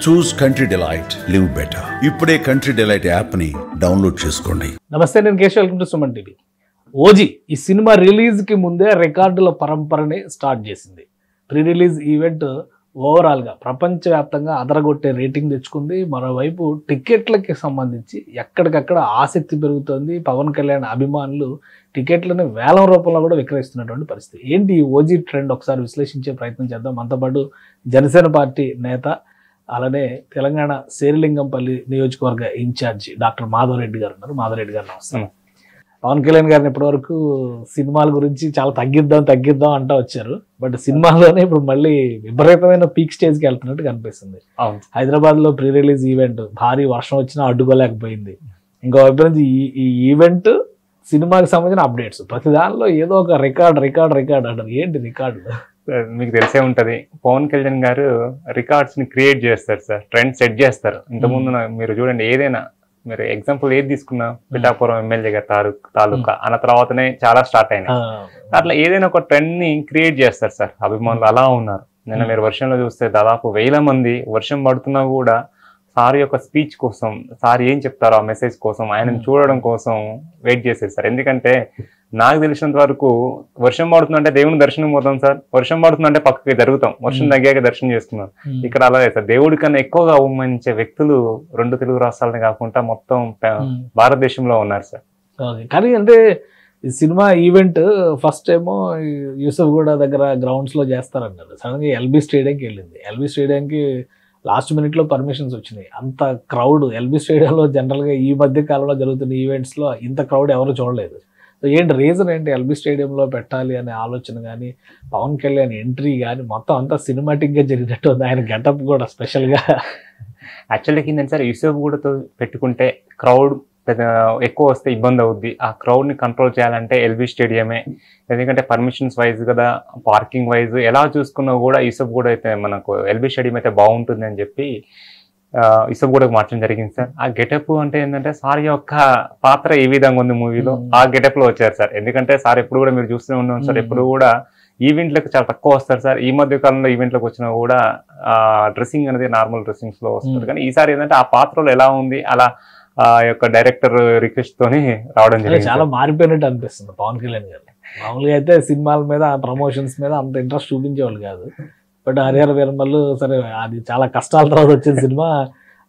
చూస్ country delight, live better. ఇప్పుడే country delight app ని download చేసుకోండి. నమస్తే, నేను Keshav. Welcome to Suman TV. OG ఈ సినిమా రిలీజ్కి ముందే రికార్డుల పరంపరని స్టార్ట్ చేసింది. ప్రీ రిలీజ్ ఈవెంట్ ఓవరాల్గా ప్రపంచవ్యాప్తంగా అదరగొట్టే రేటింగ్ తెచ్చుకుంది. మరోవైపు టికెట్లకి సంబంధించి ఎక్కడికక్కడ ఆసక్తి పెరుగుతోంది. పవన్ కళ్యాణ్ అభిమానులు టికెట్లను వేలం రూపంలో కూడా విక్రయిస్తున్నటువంటి పరిస్థితి. ఏంటి ఈ ఓజీ ట్రెండ్ ఒకసారి విశ్లేషించే ప్రయత్నం చేద్దాం. మనతో పాటు జనసేన పార్టీ నేత, అలానే తెలంగాణ శేరిలింగంపల్లి నియోజకవర్గ ఇన్ఛార్జి డాక్టర్ మాధవరెడ్డి గారు ఉన్నారు. మాధవరెడ్డి గారు నమస్తే. పవన్ కళ్యాణ్ గారిని ఇప్పటివరకు సినిమాల గురించి చాలా తగ్గిద్దాం అంటూ వచ్చారు. బట్ సినిమాలోనే ఇప్పుడు మళ్ళీ విపరీతమైన పీక్ స్టేజ్కి వెళ్తున్నట్టు కనిపిస్తుంది. హైదరాబాద్లో ప్రీ రిలీజ్ ఈవెంట్ భారీ వర్షం వచ్చినా అడ్డుకోలేకపోయింది. ఇంకో వైపు నుంచి ఈ ఈవెంట్ సినిమాకి సంబంధించిన అప్డేట్స్ ప్రతి దానిలో ఏదో ఒక రికార్డ్ అంటారు. ఏంటి రికార్డులు? మీకు తెలిసే ఉంటది, పవన్ కళ్యాణ్ గారు రికార్డ్స్ ని క్రియేట్ చేస్తారు సార్, ట్రెండ్ సెట్ చేస్తారు. ఇంతకుముందు మీరు చూడండి, ఏదైనా మీరు ఎగ్జాంపుల్ ఏది తీసుకున్నా, పిఠాపురం ఎమ్మెల్యే గారు తాలూకా అన్న తర్వాతనే చాలా స్టార్ట్ అయినాయి. అట్లా ఏదైనా ఒక ట్రెండ్ ని క్రియేట్ చేస్తారు సార్. అభిమానులు అలా ఉన్నారు. నిన్న మీరు వర్షంలో చూస్తే దాదాపు 1000 మంది వర్షం పడుతున్నా కూడా సార్ యొక్క స్పీచ్ కోసం, సార్ ఏం చెప్తారో ఆ మెసేజ్ కోసం, ఆయనను చూడడం కోసం వెయిట్ చేసేది సార్. ఎందుకంటే నాకు తెలిసినంత వరకు వర్షం పడుతుందంటే దేవుని దర్శనం పోతాం సార్, వర్షం పడుతుందంటే పక్కకి జరుగుతాం, వర్షం తగ్గాక దర్శనం చేసుకున్నాం. ఇక్కడ అలాగే సార్, దేవుడి కన్నా ఎక్కువగా అవమానించే వ్యక్తులు 2 తెలుగు రాష్ట్రాలని కాకుండా మొత్తం భారతదేశంలో ఉన్నారు సార్. కానీ అంటే ఈ సినిమా ఈవెంట్ ఫస్ట్ ఏమో యూసఫ్గూడ దగ్గర గ్రౌండ్స్ లో చేస్తారన్నారు. సడన్ గా ఎల్బీ స్టేడియంకి వెళ్ళింది. ఎల్బీ స్టేడియంకి లాస్ట్ మినిట్లో పర్మిషన్స్ వచ్చినాయి. అంత క్రౌడ్ ఎల్బీ స్టేడియంలో జనరల్గా ఈ మధ్య కాలంలో జరుగుతున్న ఈవెంట్స్లో ఇంత క్రౌడ్ ఎవరు చూడలేదు. సో ఏంటి రీజన్ ఏంటి ఎల్బీ స్టేడియంలో పెట్టాలి అనే ఆలోచన కానీ, పవన్ కళ్యాణ్ ఎంట్రీ కానీ మొత్తం అంతా సినిమాటిక్గా జరిగినట్టు ఉంది. ఆయన గెటప్ కూడా స్పెషల్గా. యాక్చువల్గా ఏంటంటే సార్, యూసఫ్గూడతో పెట్టుకుంటే క్రౌడ్ ఎక్కువ వస్తే ఇబ్బంది అవుద్ది. ఆ క్రౌడ్ ని కంట్రోల్ చేయాలంటే ఎల్బీ స్టేడియమే. ఎందుకంటే పర్మిషన్స్ వైజ్ కదా, పార్కింగ్ వైజ్ ఎలా చూసుకున్నా కూడా యూసఫ్గూడ అయితే మనకు ఎల్బీ స్టేడియం అయితే బాగుంటుంది అని చెప్పి యూసఫ్గూడకు మార్చడం జరిగింది సార్. ఆ గెటప్ అంటే ఏంటంటే సార్ యొక్క పాత్ర ఏ విధంగా ఉంది మూవీలో, ఆ గెటప్ లో వచ్చారు సార్. ఎందుకంటే సార్ ఎప్పుడు కూడా మీరు చూస్తూనే ఉన్నాం సార్, ఎప్పుడు కూడా ఈవెంట్లకు చాలా తక్కువ వస్తారు సార్. ఈ మధ్య కాలంలో ఈవెంట్లకు వచ్చినా కూడా డ్రెస్సింగ్ అనేది నార్మల్ డ్రెస్సింగ్స్ లో వస్తుంది. కానీ ఈసారి ఏంటంటే ఆ పాత్రలో ఎలా ఉంది, అలా ఆ యొక్క డైరెక్టర్ రిక్వెస్ట్ తోని రావడం జరిగింది. చాలా మారిపోయినట్టు అనిపిస్తుంది పవన్ కళ్యాణ్ గారు. మామూలుగా అయితే సినిమాల మీద, ప్రమోషన్స్ మీద అంత ఇంట్రెస్ట్ చూపించేవాళ్ళు కాదు. బట్ హరిహర వీరమల్లు సరే, అది చాలా కష్టాల తర్వాత వచ్చిన సినిమా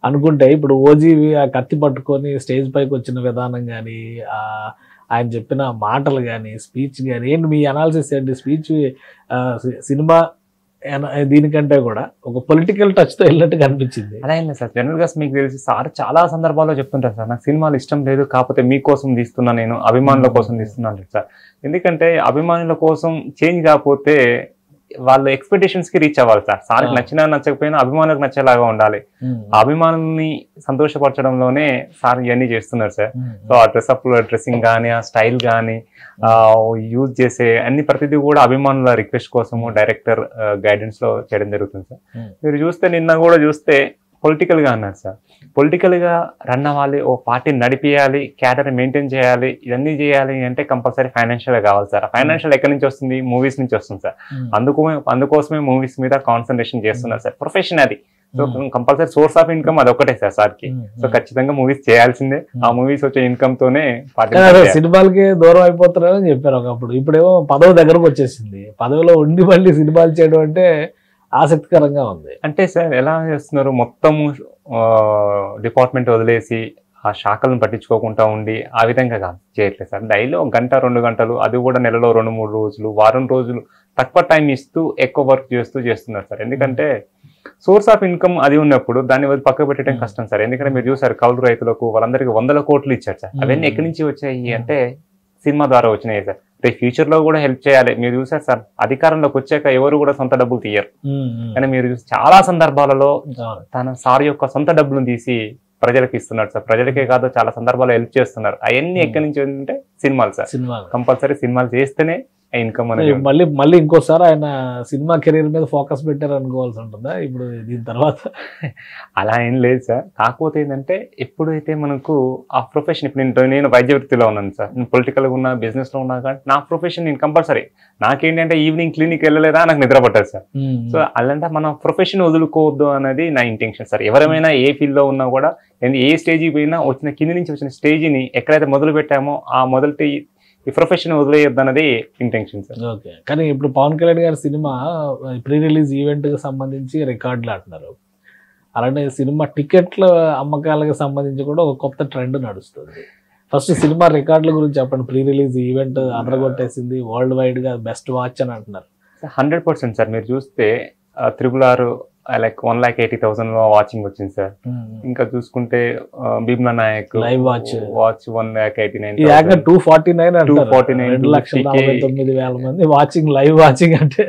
అనుకుంటే, ఇప్పుడు ఓజీ ఆ కత్తి పట్టుకొని స్టేజ్ పైకి వచ్చిన విధానం కానీ, ఆయన చెప్పిన మాటలు కానీ, స్పీచ్ కానీ, ఏంటి మీ అనాలిసిస్ ఏంటి? స్పీచ్ సినిమా దీనికంటే కూడా ఒక పొలిటికల్ టచ్ తో వెళ్ళినట్టు కనిపించింది. అలా అయింది సార్. జనరల్ గా మీకు తెలిసి సార్ చాలా సందర్భాల్లో చెప్తుంటారు సార్, నాకు సినిమాలు ఇష్టం లేదు, కాకపోతే మీకోసం తీస్తున్నా, నేను అభిమానుల కోసం తీస్తున్నాను సార్. ఎందుకంటే అభిమానుల కోసం చేంజ్ కాకపోతే వాళ్ళ ఎక్స్పెక్టేషన్స్ కి రీచ్ అవ్వాలి సార్. సార్కి నచ్చినా నచ్చకపోయినా అభిమానులకు నచ్చేలాగా ఉండాలి. అభిమానుల్ని సంతోషపరచడంలోనే సార్ ఇవన్నీ చేస్తున్నారు సార్. సో ఆ డ్రెస్సింగ్ కానీ, ఆ స్టైల్ కానీ, యూజ్ చేసే అన్ని ప్రతిదీ కూడా అభిమానుల రిక్వెస్ట్ కోసము డైరెక్టర్ గైడెన్స్ లో చేయడం జరుగుతుంది సార్. మీరు చూస్తే నిన్న కూడా చూస్తే పొలిటికల్ గా అన్నారు సార్. పొలిటికల్ గా రన్ అవ్వాలి, ఓ పార్టీని నడిపియాలి, క్యాడర్ మెయింటైన్ చేయాలి, ఇవన్నీ చేయాలి అంటే కంపల్సరీ ఫైనాన్షియల్ గా కావాలి సార్. ఫైనాన్షియల్ ఎక్కడి నుంచి వస్తుంది? మూవీస్ నుంచి వస్తుంది సార్. అందుకోసమే మూవీస్ మీద కాన్సన్ట్రేషన్ చేస్తున్నారు సార్. ప్రొఫెషన్ అది. So compulsory source of income అది ఒకటే సార్ సార్కి. సో ఖచ్చితంగా మూవీస్ చేయాల్సిందే. ఆ మూవీస్ వచ్చే ఇన్కమ్ తోనే సినిమాలకి దూరం అయిపోతున్నారని చెప్పారు ఒకప్పుడు. ఇప్పుడేమో పదవి దగ్గరకు వచ్చేసింది. పదవిలో ఉండి మళ్ళీ సినిమాలు చేయడం అంటే ఆసక్తికరంగా ఉంది. అంటే సార్ ఎలా చేస్తున్నారు, మొత్తం డిపార్ట్మెంట్ వదిలేసి ఆ శాఖలను పట్టించుకోకుండా ఉండి ఆ విధంగా చేయట్లేదు సార్. డైలీ 1 గంట 2 గంటలు, అది కూడా నెలలో 2-3 రోజులు, వారం రోజులు తక్కువ టైం ఇస్తూ ఎక్కువ వర్క్ చేస్తున్నారు సార్. ఎందుకంటే సోర్స్ ఆఫ్ ఇన్కమ్ అది ఉన్నప్పుడు దాన్ని పక్క పెట్టడం కష్టం సార్. ఎందుకంటే మీరు చూసారు, కౌలు రైతులకు వాళ్ళందరికీ 100 కోట్లు ఇచ్చారు సార్. అవన్నీ ఎక్కడి నుంచి వచ్చాయి అంటే సినిమా ద్వారా వచ్చినాయి సార్. రేపు ఫ్యూచర్ లో కూడా హెల్ప్ చేయాలి. మీరు చూసారు సార్, అధికారంలోకి వచ్చాక ఎవరు కూడా సొంత డబ్బులు తీయరు. కానీ మీరు చూసి చాలా సందర్భాలలో తన సార్ యొక్క సొంత డబ్బులను తీసి ప్రజలకు ఇస్తున్నారు సార్. ప్రజలకే కాదు, చాలా సందర్భాల్లో హెల్ప్ చేస్తున్నారు. అవన్నీ ఎక్కడి నుంచి అంటే సినిమాలు సార్. కంపల్సరీ సినిమాలు చేస్తేనే ఇన్కమ్ అనేది. మళ్ళీ ఇంకోసారి ఆయన సినిమా కెరీర్ మీద ఫోకస్ పెట్టారు అనుకోవాల్సి ఉంటుందా ఇప్పుడు దీని తర్వాత? అలా ఏం లేదు సార్. కాకపోతే ఏంటంటే ఎప్పుడైతే మనకు ఆ ప్రొఫెషన్, ఇప్పుడు నేను వైద్య వృత్తిలో ఉన్నాను సార్, నేను పొలిటికల్గా ఉన్నా, బిజినెస్లో ఉన్నా, కానీ నా ప్రొఫెషన్ నేను కంపల్సరీ, నాకేంటంటే ఈవినింగ్ క్లినిక్ వెళ్ళలేదా నాకు నిద్ర పట్టదు సార్. సో అలాంటి మన ప్రొఫెషన్ వదులుకోవద్దు అనేది నా ఇంటెన్షన్ సార్. ఎవరైనా ఏ ఫీల్డ్లో ఉన్నా కూడా, ఏ స్టేజ్కి పోయినా వచ్చిన కింది నుంచి వచ్చిన స్టేజ్ని ఎక్కడైతే మొదలు పెట్టామో ఆ మొదటి ఈ ప్రొఫెషన్ వదిలేయొద్దు అన్నది ఇంటెన్షన్ సార్. ఓకే, కానీ ఇప్పుడు పవన్ కళ్యాణ్ గారి సినిమా ప్రీ రిలీజ్ ఈవెంట్కి సంబంధించి రికార్డులు అంటున్నారు. అలానే సినిమా టికెట్ల అమ్మకాలకు సంబంధించి కూడా ఒక కొత్త ట్రెండ్ నడుస్తుంది. ఫస్ట్ సినిమా రికార్డుల గురించి చెప్పండి. ప్రీ రిలీజ్ ఈవెంట్ అదరగొట్టేసింది, వరల్డ్ వైడ్గా బెస్ట్ వాచ్ అని అంటున్నారు. 100% సార్. మీరు చూస్తే RRR లైక్ 1,80,000 వాచింగ్ వచ్చింది సార్. ఇంకా చూసుకుంటే భీమ్లా నాయక్ లైవ్ వాచ్ 1,89,000, 249,000 మంది వాచింగ్, లైవ్ వాచింగ్ అంటే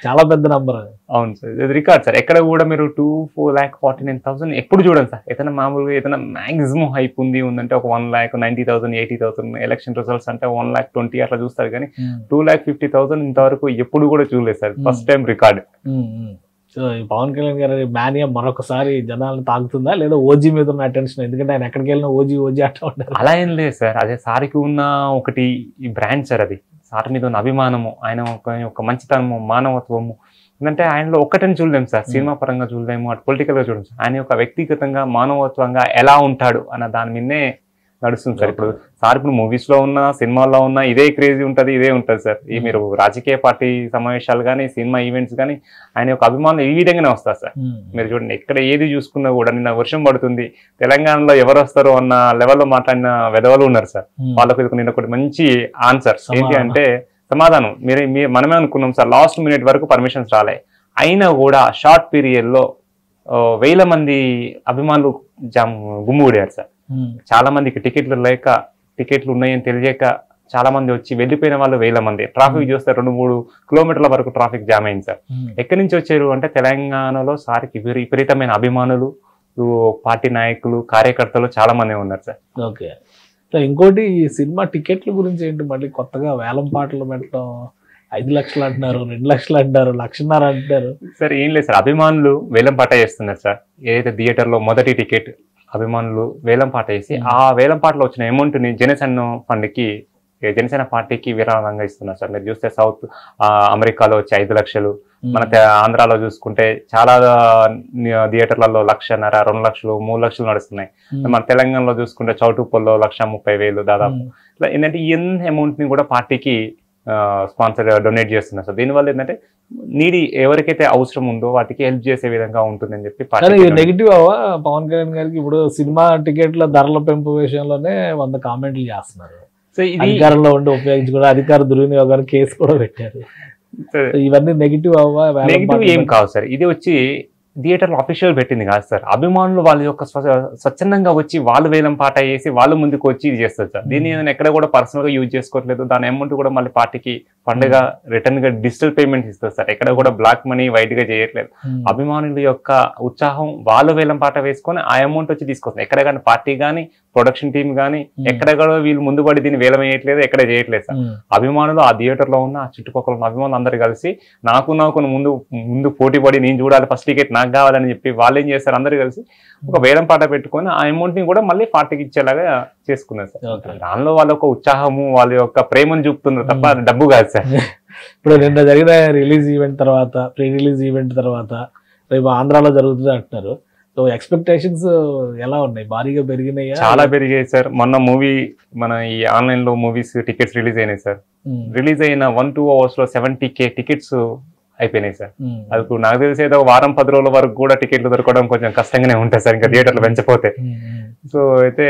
చాలా పెద్ద నంబర్. అవును సార్, ఇది రికార్డ్ సార్. ఎక్కడ కూడా మీరు 2,49,000 ఎప్పుడు చూడండి సార్. ఏదైనా మామూలుగా ఏదైనా మాక్సిమం హైప్ ఉందంటే ఒక 1,90,000, 80,000, ఎలక్షన్ రిజల్ట్స్ అంటే 1,20,000 అట్లా చూస్తారు, కానీ 2,50,000 ఇంతవరకు ఎప్పుడు కూడా చూడలేదు sir. First time record. So ఈ పవన్ కళ్యాణ్ గారి మానియా మరొకసారి జనాలను తాగుతుందా, లేదా ఓజీ మీద ఉన్న అటెన్షన్? ఎందుకంటే ఆయన ఎక్కడికి వెళ్ళినా ఓజీ అంటూ ఉంటారు. అలా ఏం లేదు సార్. అదే సార్కి ఉన్న ఒకటి ఈ బ్రాండ్ సార్, అది సార్ మీద ఉన్న అభిమానము, ఆయన ఒక మంచితనము, మానవత్వము. ఎందుకంటే ఆయనలో ఒక్కటని చూడలేము సార్, సినిమా పరంగా చూడలేము, అటు పొలిటికల్గా చూడలేము సార్. ఆయన యొక్క వ్యక్తిగతంగా మానవత్వంగా ఎలా ఉంటాడు అన్న దాని మీదనే నడుస్తుంది సార్. ఇప్పుడు సార్ ఇప్పుడు మూవీస్ లో ఉన్నా, సినిమాల్లో ఉన్నా ఇదే క్రేజీ ఉంటుంది, ఇదే ఉంటుంది సార్. ఈ మీరు రాజకీయ పార్టీ సమావేశాలు కానీ, సినిమా ఈవెంట్స్ కానీ, ఆయన యొక్క అభిమానులు ఈ విధంగానే వస్తారు సార్. మీరు చూడండి, ఎక్కడ ఏది చూసుకున్నా కూడా, నిన్న వర్షం పడుతుంది, తెలంగాణలో ఎవరు వస్తారు అన్న లెవెల్లో మాట్లాడిన వెధవలు ఉన్నారు సార్. వాళ్ళకు నిన్న ఒకటి మంచి ఆన్సర్ ఏంటి అంటే, సమాధానం మనమే అనుకున్నాం సార్, లాస్ట్ మినిట్ వరకు పర్మిషన్స్ రాలే, అయినా కూడా షార్ట్ పీరియడ్ లో 1,000 మంది అభిమానులు గుమ్ముగూడారు సార్. చాలా మందికి టికెట్లు లేక, టికెట్లు ఉన్నాయని తెలియక చాలా మంది వచ్చి వెళ్ళిపోయిన వాళ్ళు 1,000 మంది. ట్రాఫిక్ చూస్తే 2-3 కిలోమీటర్ల వరకు ట్రాఫిక్ జామ్ అయింది సార్. ఎక్కడి నుంచి వచ్చారు అంటే తెలంగాణలో సార్కి విపరీతమైన అభిమానులు, పార్టీ నాయకులు, కార్యకర్తలు చాలా మంది ఉన్నారు సార్. ఓకే, ఇంకోటి ఈ సినిమా టికెట్ల గురించి ఏంటి, మళ్ళీ కొత్తగా వేలం పాటలు పెట్టడం, 5 లక్షలు అంటున్నారు, 2 లక్షలు అంటారు, 1,50,000 అంటారు సార్. ఏం లేదు సార్, అభిమానులు వేలం పాట చేస్తున్నారు సార్. ఏదైతే థియేటర్లో మొదటి టికెట్ అభిమానులు వేలం పాట వేసి, ఆ వేలం పాటలో వచ్చిన అమౌంట్ ని జనసేన పార్టీకి విరాళంగా ఇస్తున్నారు సార్. మీరు చూస్తే సౌత్ అమెరికాలో వచ్చి 5 లక్షలు, మన ఆంధ్రాలో చూసుకుంటే చాలా థియేటర్లలో 1,50,000, 2 లక్షలు, 3 లక్షలు నడుస్తున్నాయి. మన తెలంగాణలో చూసుకుంటే చౌటుప్పల్లో 1,30,000 దాదాపు. ఏంటంటే ఈ అమౌంట్ ని కూడా పార్టీకి స్పాన్సర్ డొనేట్ చేస్తున్నారు సార్. దీనివల్ల ఏంటంటే నీడి ఎవరికైతే అవసరం ఉందో వాటికి హెల్ప్ చేసే విధంగా ఉంటుందని చెప్పి. నెగిటివ్ అవా పవన్ కళ్యాణ్ గారికి? ఇప్పుడు సినిమా టికెట్ల ధరల పెంపు విషయంలోనే 100 కామెంట్లు చేస్తున్నారు. అధికారంలో ఉండి ఉపయోగించుకుని అధికార దుర్వినియోగానికి కేసు కూడా పెట్టారు. ఇవన్నీ నెగిటివ్ అవ్వా? నెగిటివ్ ఏం కాదు సార్. ఇది వచ్చి థియేటర్లో అఫీషియల్ పెట్టింది కాదు సార్. అభిమానులు వాళ్ళ యొక్క స్వచ్ఛందంగా వచ్చి వాళ్ళు వేలం పాట వేసి వాళ్ళు ముందుకు వచ్చి ఇది చేస్తారు సార్. దీన్ని నేను ఎక్కడ కూడా పర్సనల్ గా యూజ్ చేసుకోవట్లేదు. దాని అమౌంట్ కూడా మళ్ళీ పార్టీకి ఫండ్ గా రిటర్న్ గా డిజిటల్ పేమెంట్ ఇస్తారు సార్. ఎక్కడ కూడా బ్లాక్ మనీ వైట్ గా చేయట్లేదు. అభిమానుల యొక్క ఉత్సాహం, వాళ్ళు వేలం పాట వేసుకొని ఆ అమౌంట్ వచ్చి తీసుకొస్తారు. ఎక్కడ కానీ పార్టీ కానీ, ప్రొడక్షన్ టీమ్ కానీ ఎక్కడ కూడా వీళ్ళు ముందు పడి దీన్ని వేలం వేయట్లేదు, ఎక్కడ చేయట్లేదు సార్. అభిమానులు ఆ థియేటర్ లో ఉన్న ఆ చుట్టుపక్కల ఉన్న అభిమానులు అందరు కలిసి నాకు ముందు పోటీ పడి నేను చూడాలి, ఫస్ట్ టికెట్ నాకు కావాలని చెప్పి వాళ్ళు ఏం చేస్తారు, అందరు కలిసి ఒక వేలం పాట పెట్టుకొని ఆ అమౌంట్ ని కూడా మళ్ళీ పార్టీకి ఇచ్చేలాగా చేసుకున్నారు సార్. దానిలో వాళ్ళ యొక్క ఉత్సాహము, వాళ్ళ యొక్క ప్రేమను చూపుతున్నారు తప్ప డబ్బు కాదు సార్. ఇప్పుడు నిన్న జరిగిన రిలీజ్ ఈవెంట్ తర్వాత, ప్రీ రిలీజ్ ఈవెంట్ తర్వాత రేపు ఆంధ్రాలో జరుగుతుంది అంటున్నారు. సో ఎక్స్పెక్టేషన్స్ ఎలా ఉన్నాయి? భారీగా పెరిగినాయా? చాలా పెరిగాయి సార్. మొన్న మూవీ మన ఈ ఆన్లైన్ లో మూవీస్ టికెట్స్ రిలీజ్ అయినాయి సార్. రిలీజ్ అయిన 1-2 అవర్స్ లో 70K టికెట్స్ అయిపోయినాయి సార్. అది నాకు తెలిసి ఏదో 1-10 రోజుల వరకు కూడా టికెట్లు దొరకడం కొంచెం కష్టంగానే ఉంటాయి సార్, ఇంకా థియేటర్లు పెంచపోతే. సో అయితే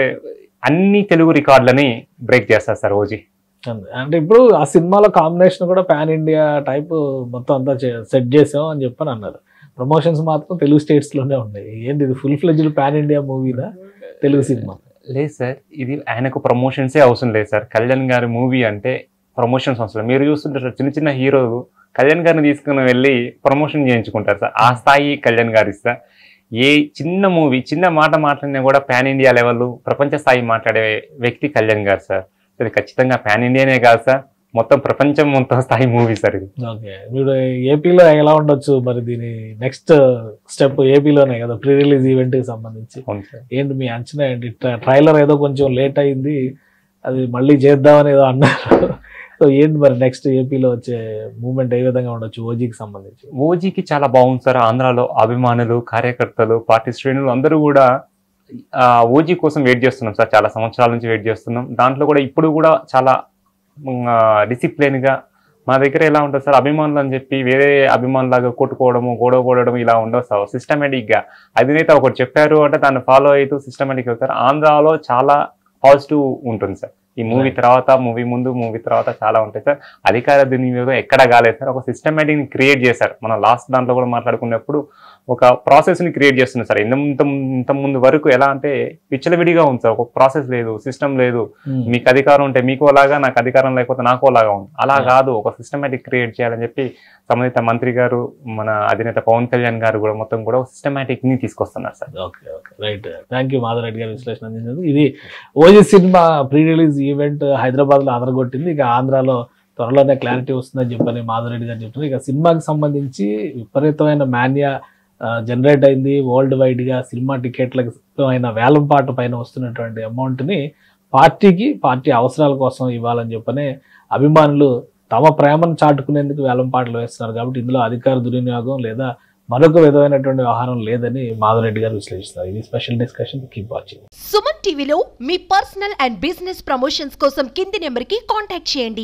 అన్ని తెలుగు రికార్డులని బ్రేక్ చేస్తారు సార్ ఓజీ. అంటే ఇప్పుడు ఆ సినిమాలో కాంబినేషన్ కూడా పాన్ ఇండియా టైప్ మొత్తం అంతా సెట్ చేసాం అని చెప్పని అన్నారు. ప్రమోషన్స్ మాత్రం తెలుగు స్టేట్స్ లోనే ఉన్నాయి. ఏంటి ఇది ఫుల్ ఫ్లెడ్జ్డ్ పాన్ ఇండియా మూవీనా తెలుగు సినిమా? లేదు సార్, ఇది ఆయనకు ప్రమోషన్సే అవసరం లేదు సార్. కళ్యాణ్ గారి మూవీ అంటే ప్రమోషన్స్ అవసరం. మీరు చూస్తుంటారు చిన్న చిన్న హీరోలు కళ్యాణ్ గారిని తీసుకుని వెళ్ళి ప్రమోషన్ చేయించుకుంటారు సార్. ఆ స్థాయి కళ్యాణ్ గారు ఇస్తా. ఏ చిన్న మూవీ, చిన్న మాట మాట్లాడినా కూడా పాన్ ఇండియా లెవెల్, ప్రపంచ స్థాయి మాట్లాడే వ్యక్తి కళ్యాణ్ గారు సార్. అది ఖచ్చితంగా పాన్ ఇండియానే కాదు సార్, మొత్తం ప్రపంచం మొత్తం స్థాయి మూవీ సార్ ఇది. ఓకే, మీరు ఏపీలో ఎలా ఉండొచ్చు మరి దీని నెక్స్ట్ స్టెప్ ఏపీలోనే కదా ప్రీ రిలీజ్ ఈవెంట్ కి సంబంధించి అవును సార్. ఏంటి మీ అంచనా ఏంటి? ట్రైలర్ ఏదో కొంచెం లేట్ అయింది, అది మళ్ళీ చేద్దామని ఏదో అన్నారు. సో ఏంటి మరి నెక్స్ట్ ఏపీలో వచ్చే మూవ్మెంట్ ఏ విధంగా ఉండొచ్చు ఓజీకి సంబంధించి? ఓజీకి చాలా బాగుంది సార్. ఆంధ్రాలో అభిమానులు, కార్యకర్తలు, పార్టీ శ్రేణులు అందరూ కూడా ఓజీ కోసం వెయిట్ చేస్తున్నాం సార్. చాలా సంవత్సరాల నుంచి వెయిట్ చేస్తున్నాం. దాంట్లో కూడా ఇప్పుడు కూడా చాలా డిసిప్లిన్ గా మా దగ్గర ఎలా ఉంటుంది సార్, అభిమానులు అని చెప్పి వేరే అభిమానులాగా కొట్టుకోవడము, గొడవ పడడం ఇలా ఉండవు సార్. సిస్టమేటిక్ గా అధినేత ఒకటి చెప్పారు అంటే దాన్ని ఫాలో అవుతూ సిస్టమేటిక్ అవుతారు. ఆంధ్రాలో చాలా పాజిటివ్ ఉంటుంది సార్. ఈ మూవీ తర్వాత, మూవీ ముందు, మూవీ తర్వాత చాలా ఉంటాయి సార్. అధికార దుర్వినియోగం ఎక్కడ కాలేదు సార్. ఒక సిస్టమేటిక్ ని క్రియేట్ చేశారు. మనం లాస్ట్ దాంట్లో కూడా మాట్లాడుకున్నప్పుడు ఒక ప్రాసెస్ ని క్రియేట్ చేస్తున్నారు సార్. ఇంత ముందు వరకు ఎలా అంటే విచ్చలవిడిగా ఉంది సార్. ఒక ప్రాసెస్ లేదు, సిస్టమ్ లేదు. మీకు అధికారం ఉంటే మీకు అలాగా, నాకు అధికారం లేకపోతే నాకు అలాగా ఉంది. అలా కాదు, ఒక సిస్టమేటిక్ క్రియేట్ చేయాలని చెప్పి సంబంధిత మంత్రి గారు, మన అధినేత పవన్ కళ్యాణ్ గారు కూడా మొత్తం కూడా సిస్టమేటిక్ ని తీసుకొస్తున్నారు sir. Okay okay, right. Thank you Madhava Reddy గారు విశ్లేషణ అందించినందుకు. ఇది ఓజీ సినిమా ప్రీ రిలీజ్ ఈవెంట్ హైదరాబాద్ లో అదరగొట్టింది. ఇక ఆంధ్రాలో త్వరలోనే క్లారిటీ వస్తుందని చెప్పని మాధవరెడ్డి గారు చెప్తున్నారు. ఇక సినిమాకి సంబంధించి విపరీతమైన మాన్యా జనరేట్ అయింది. వరల్డ్ వైడ్ గా సినిమా టికెట్లకు అయిన వేలంపాటు పైన వస్తున్నటువంటి అమౌంట్ ని పార్టీ అవసరాల కోసం ఇవ్వాలని చెప్పని అభిమానులు తమ ప్రేమను చాటుకునేందుకు వేలంపాటలు వేస్తున్నారు. కాబట్టి ఇందులో అధికార దుర్వినియోగం లేదా మరొక విధమైనటువంటి వ్యవహారం లేదని మాధవరెడ్డి గారు విశ్లేషిస్తారు. ఇది special discussion. Keep watching. Suman టీవీలో మీ పర్సనల్ అండ్ బిజినెస్ ప్రమోషన్స్ కోసం కింది నెంబర్కి కాంటాక్ట్ చేయండి.